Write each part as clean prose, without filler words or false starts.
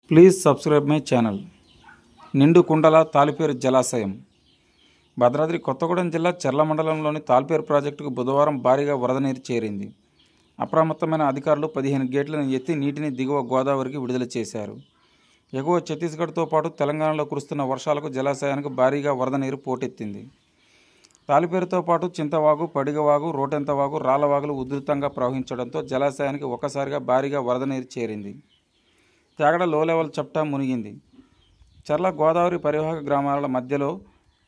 Please subscribe my channel. నిండు కుండల తాలిపేరు జలాశయం. భద్రాద్రి కొత్తగూడెం జిల్లా చర్ల మండలంలోని తాలిపేరు ప్రాజెక్టుకు బుధవారం భారీగా వరద నీరు చేరింది. అప్రమత్తమైన అధికారులు 15 గేట్లను ఎత్తి నీటిని దిగువ గోదావరికి విడుదల చేశారు. ఎగువ ఛత్తీస్గఢ్తో పాటు తెలంగాణలో కురుస్తున్న వర్షాలకు జలాశయానికి భారీగా వరద నీరు పోటెత్తింది. తాలిపేరుతో పాటు చింతవాగు, పడిగవాగు, రోటెంతవాగు, రాళ్లవాగులు ఉధృతంగా ప్రవహించడంతో జలాశయానికి ఒక్కసారిగా భారీగా వరద నీరు చేరింది. తేగడ లో లెవెల్ చప్టా మునిగింది. చర్ల గోదావరి పరివాహక గ్రామాల మధ్యలో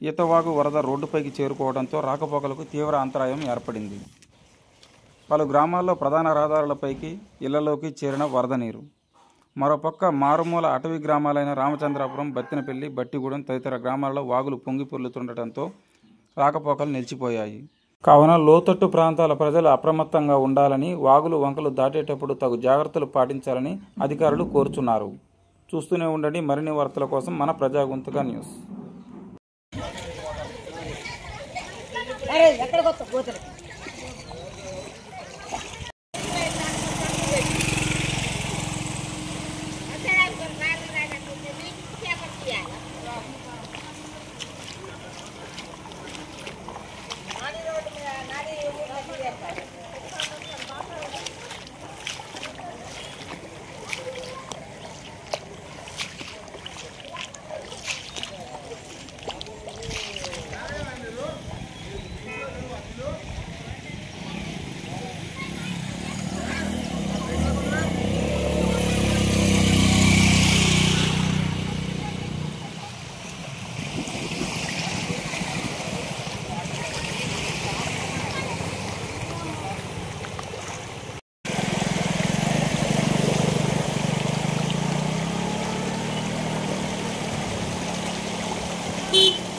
ఈతవాగు వరద రోడ్డుపైకి చేరుకోవడంతో రాకపోకలకు తీవ్ర అంతరాయం ఏర్పడింది. పలు గ్రామాల్లో ప్రధాన రహదారులపైకి, ఇళ్లలోకి చేరిన వరద నీరు. మరోపక్క మారుమూల అటవీ గ్రామాలైన రామచంద్రాపురం, బత్తినపల్లి, బట్టిగూడెం తదితర గ్రామాల్లో వాగులు పొంగి పొర్లుతుండటంతో రాకపోకలు నిలిచిపోయాయి. కావున లోతట్టు ప్రాంతాల ప్రజలు అప్రమత్తంగా ఉండాలని, వాగులు వంకలు దాటేటప్పుడు తగు జాగ్రత్తలు పాటించాలని అధికారులు కోరుచున్నారు. చూస్తూనే ఉండండి మరిన్ని వార్తల కోసం మన ప్రజాగొంతుక న్యూస్. Beep.